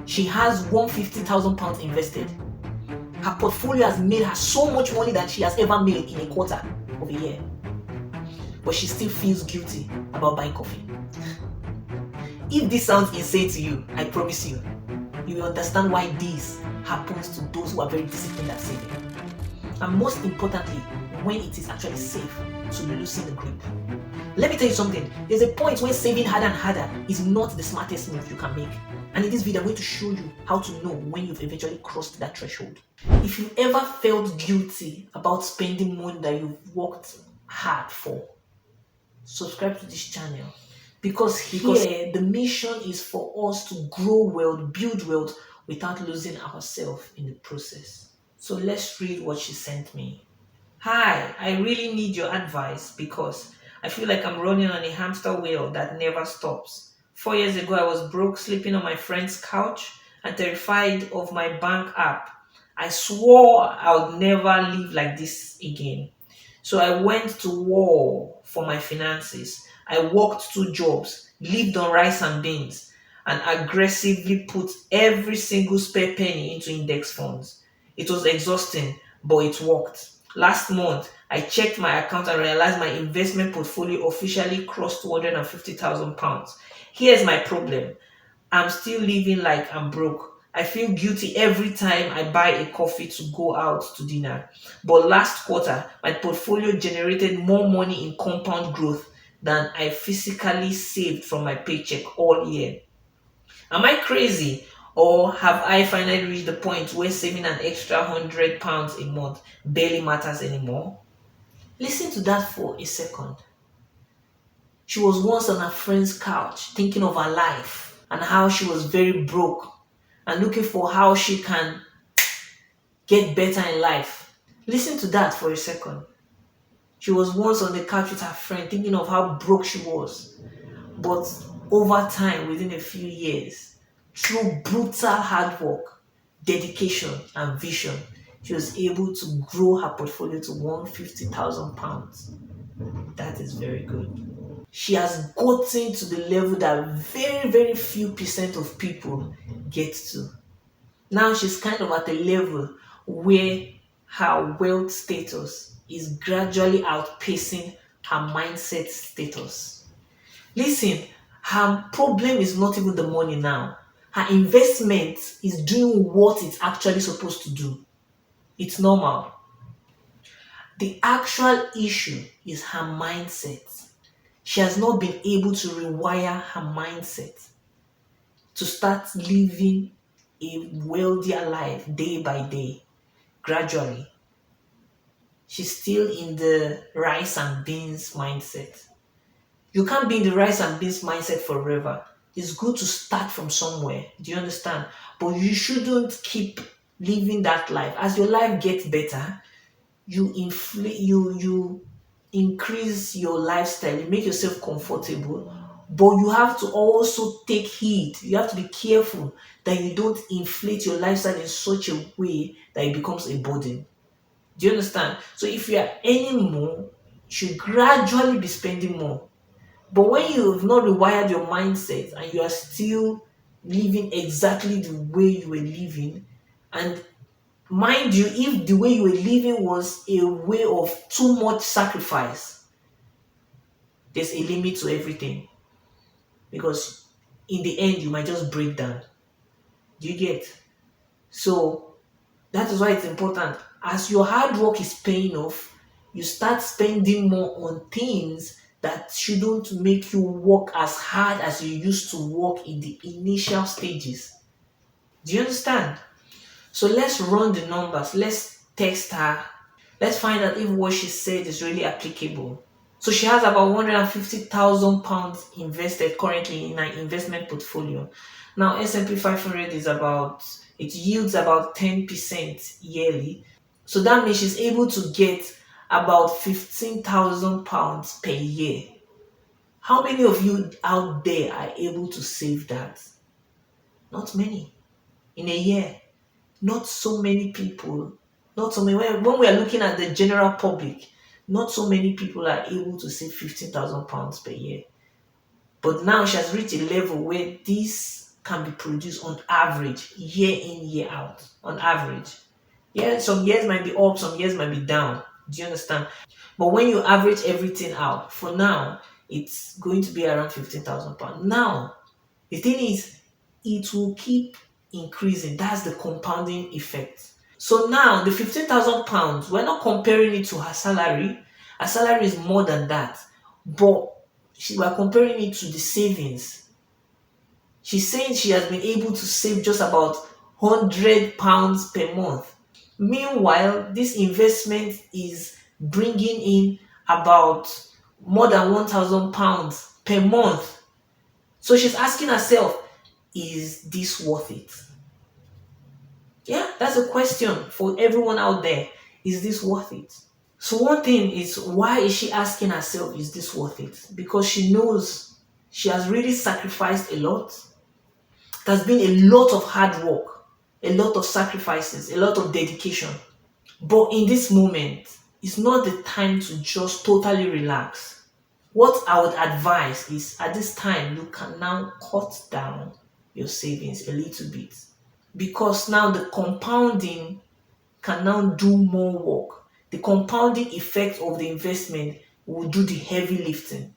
She has £150,000 invested. Her portfolio has made her so much money than she has ever made in a quarter of a year. But she still feels guilty about buying coffee. If this sounds insane to you, I promise you, you will understand why this happens to those who are very disciplined at saving. And most importantly, when it is actually safe to loosen the grip. Let me tell you something. There's a point when saving harder and harder is not the smartest move you can make. And in this video, I'm going to show you how to know when you've eventually crossed that threshold. If you ever felt guilty about spending money that you've worked hard for, subscribe to this channel. Because here, the mission is for us to grow wealth, build wealth, without losing ourselves in the process. So let's read what she sent me. Hi, I really need your advice because I feel like I'm running on a hamster wheel that never stops. 4 years ago, I was broke, sleeping on my friend's couch and terrified of my bank app. I swore I would never live like this again. So I went to war for my finances. I worked 2 jobs, lived on rice and beans, and aggressively put every single spare penny into index funds. It was exhausting, but it worked. Last month, I checked my account and realized my investment portfolio officially crossed £250,000. Here's my problem. I'm still living like I'm broke. I feel guilty every time I buy a coffee to go out to dinner. But last quarter, my portfolio generated more money in compound growth than I physically saved from my paycheck all year. Am I crazy? Or have I finally reached the point where saving an extra £100 a month barely matters anymore? Listen to that for a second. She was once on her friend's couch thinking of her life and how she was very broke and looking for how she can get better in life. Listen to that for a second. She was once on the couch with her friend thinking of how broke she was. But over time, within a few years, through brutal hard work, dedication, and vision, she was able to grow her portfolio to £150,000. That is very good. She has gotten to the level that very, very few percent of people get to. Now she's kind of at a level where her wealth status is gradually outpacing her mindset status. Listen, her problem is not even the money now. Her investment is doing what it's actually supposed to do. It's normal. The actual issue is her mindset. She has not been able to rewire her mindset to start living a wealthier life day by day, gradually. She's still in the rice and beans mindset. You can't be in the rice and beans mindset forever. It's good to start from somewhere. Do you understand? But you shouldn't keep living that life. As your life gets better, you increase your lifestyle, you make yourself comfortable, but you have to also take heed. You have to be careful that you don't inflate your lifestyle in such a way that it becomes a burden. Do you understand? So if you are earning more, you should gradually be spending more. But when you have not rewired your mindset and you are still living exactly the way you were living, and mind you, if the way you were living was a way of too much sacrifice, there's a limit to everything. Because in the end, you might just break down. Do you get? So that is why it's important. As your hard work is paying off, you start spending more on things that shouldn't make you work as hard as you used to work in the initial stages. Do you understand? So let's run the numbers. Let's text her. Let's find out if what she said is really applicable. So she has about £150,000 invested currently in her investment portfolio. Now S&P 500 it yields about 10% yearly. So that means she's able to get about £15,000 per year. How many of you out there are able to save that? Not many. In a year, not so many people. Not so many. When we are looking at the general public, not so many people are able to save £15,000 per year. But now she has reached a level where this can be produced on average, year in, year out, on average. Yeah, some years might be up, some years might be down. Do you understand? But when you average everything out, for now, it's going to be around £15,000. Now, the thing is, it will keep increasing. That's the compounding effect. So now, the £15,000, we're not comparing it to her salary. Her salary is more than that. But we're comparing it to the savings. She's saying she has been able to save just about £100 per month. Meanwhile, this investment is bringing in about more than £1,000 per month. So she's asking herself, is this worth it? Yeah, that's a question for everyone out there. Is this worth it? So one thing is, why is she asking herself, is this worth it? Because she knows she has really sacrificed a lot. There's been a lot of hard work, a lot of sacrifices, a lot of dedication. But in this moment, it's not the time to just totally relax. What I would advise is, at this time, you can now cut down your savings a little bit, because now the compounding can now do more work. The compounding effect of the investment will do the heavy lifting.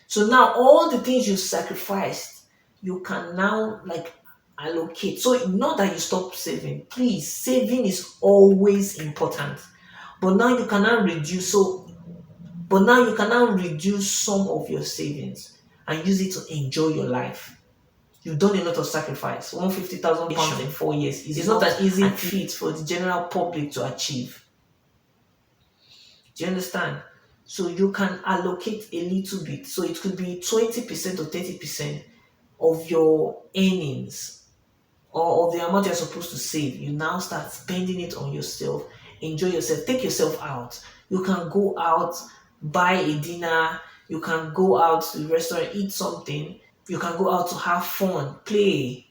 So now all the things you sacrificed, you can now like allocate. So not that you stop saving. Please, saving is always important. But now you can now reduce. But now you can now reduce some of your savings and use it to enjoy your life. You've done a lot of sacrifice. £150,000 in 4 years is not an easy feat for the general public to achieve. Do you understand? So you can allocate a little bit. So it could be 20% or 30% of your earnings, or of the amount you're supposed to save. You now start spending it on yourself. Enjoy yourself. Take yourself out. You can go out, buy a dinner. You can go out to the restaurant, eat something. You can go out to have fun, play.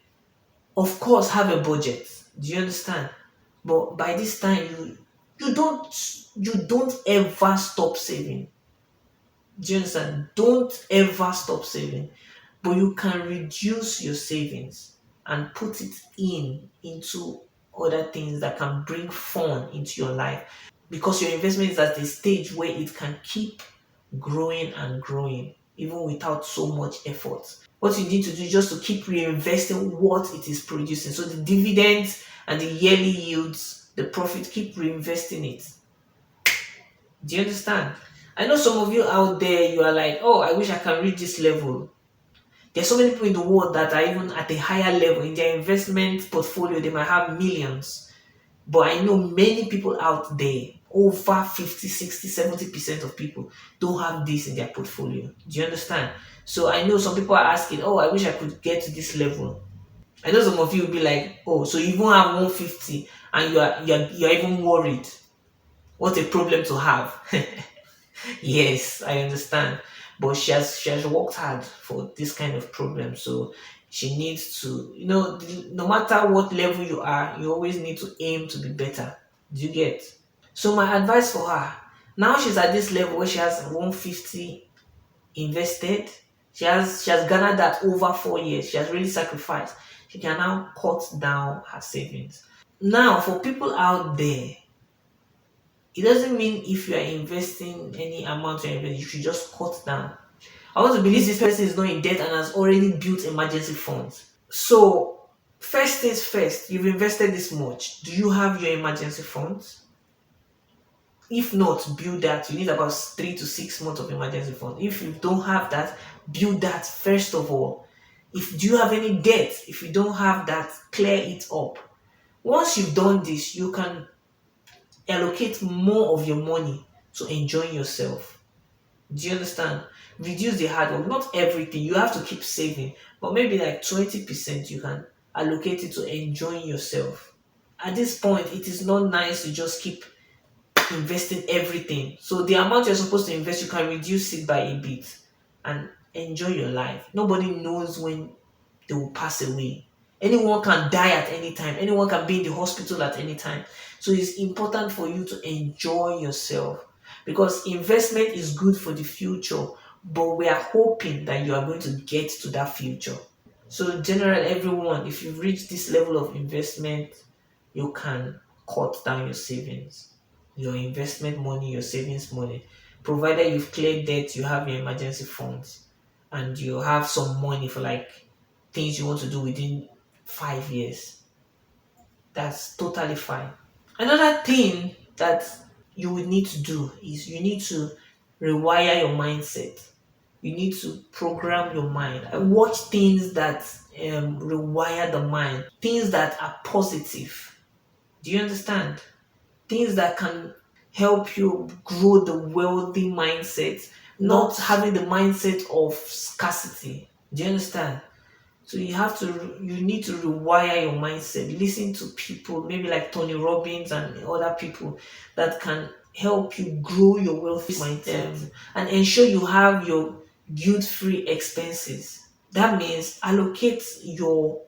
Of course, have a budget. Do you understand? But by this time, you don't ever stop saving. Do you understand? Don't ever stop saving. But you can reduce your savings and put it into other things that can bring fun into your life, because your investment is at a stage where it can keep growing and growing even without so much effort. What you need to do is just to keep reinvesting what it is producing. So the dividends and the yearly yields, the profit, keep reinvesting it. Do you understand? I know some of you out there, you are like, oh, I wish I can reach this level. There's so many people in the world that are even at a higher level in their investment portfolio. They might have millions. But I know many people out there, over 50, 60, 70% of people don't have this in their portfolio. Do you understand? So I know some people are asking, oh, I wish I could get to this level. I know some of you will be like, oh, so you even have 150 and you're even worried. What a problem to have. Yes, I understand. But she has worked hard for this kind of problem. So she needs to, no matter what level you are, you always need to aim to be better. Do you get? So my advice for her, now she's at this level where she has 150 invested. She has garnered that over 4 years. She has really sacrificed. She can now cut down her savings. Now, for people out there, it doesn't mean if you are investing any amount you're investing, you should just cut down. I want to believe this person is not in debt and has already built emergency funds. So, first things first, you've invested this much. Do you have your emergency funds? If not, build that. You need about 3 to 6 months of emergency fund. If you don't have that, build that first of all. Do you have any debt? If you don't have that, clear it up. Once you've done this, you can allocate more of your money to enjoying yourself. Do you understand? Reduce the hard work. Not everything. You have to keep saving. But maybe like 20% you can allocate it to enjoying yourself. At this point, it is not nice to just keep investing everything. So the amount you're supposed to invest, you can reduce it by a bit and enjoy your life. Nobody knows when they will pass away. Anyone can die at any time. Anyone can be in the hospital at any time. So it's important for you to enjoy yourself, because investment is good for the future, but we are hoping that you are going to get to that future. So generally, everyone, if you've reached this level of investment, you can cut down your savings, your investment money, your savings money. Provided you've cleared debt, you have your emergency funds, and you have some money for like things you want to do within 5 years. That's totally fine. Another thing that you would need to do is you need to rewire your mindset. You need to program your mind and watch things that rewire the mind, things that are positive. Do you understand? Things that can help you grow the wealthy mindset, not having the mindset of scarcity. Do you understand? So you need to rewire your mindset. Listen to people, maybe like Tony Robbins and other people that can help you grow your wealthy mindset and ensure you have your guilt-free expenses. That means allocate your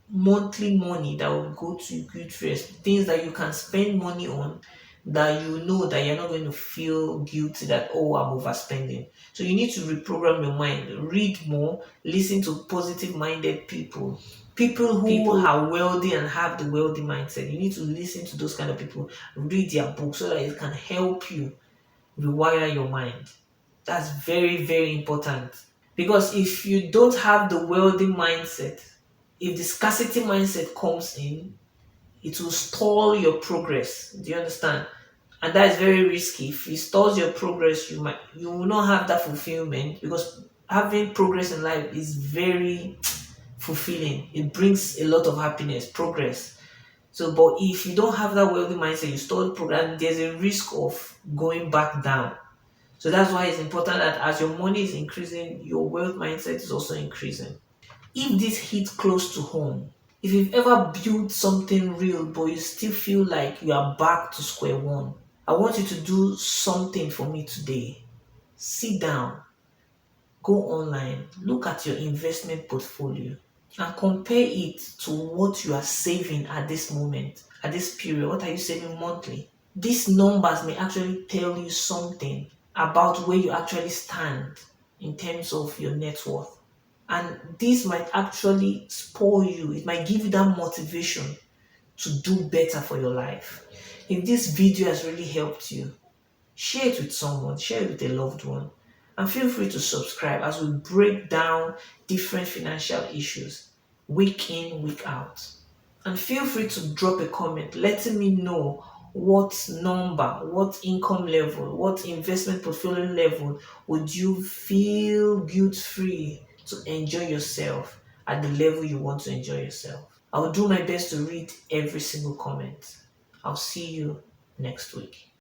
monthly money that will go to good first, things that you can spend money on that you know that you're not going to feel guilty that, oh, I'm overspending. So you need to reprogram your mind, read more, listen to positive minded people, people who are wealthy and have the wealthy mindset. You need to listen to those kind of people, read their books so that it can help you rewire your mind. That's very, very important. Because if you don't have the wealthy mindset, if the scarcity mindset comes in, it will stall your progress. Do you understand? And that is very risky. If it stalls your progress, you will not have that fulfillment, because having progress in life is very fulfilling. It brings a lot of happiness, progress. So, but if you don't have that wealthy mindset, you stall progress, there's a risk of going back down. So that's why it's important that as your money is increasing, your wealth mindset is also increasing. If this hits close to home, if you've ever built something real but you still feel like you are back to square one, I want you to do something for me today. Sit down, go online, look at your investment portfolio and compare it to what you are saving at this moment, at this period. What are you saving monthly? These numbers may actually tell you something about where you actually stand in terms of your net worth. And this might actually spoil you. It might give you that motivation to do better for your life. If this video has really helped you, share it with someone, share it with a loved one, and feel free to subscribe as we break down different financial issues week in, week out. And feel free to drop a comment letting me know what number, what income level, what investment portfolio level would you feel guilt free to enjoy yourself at the level you want to enjoy yourself. I will do my best to read every single comment. I'll see you next week.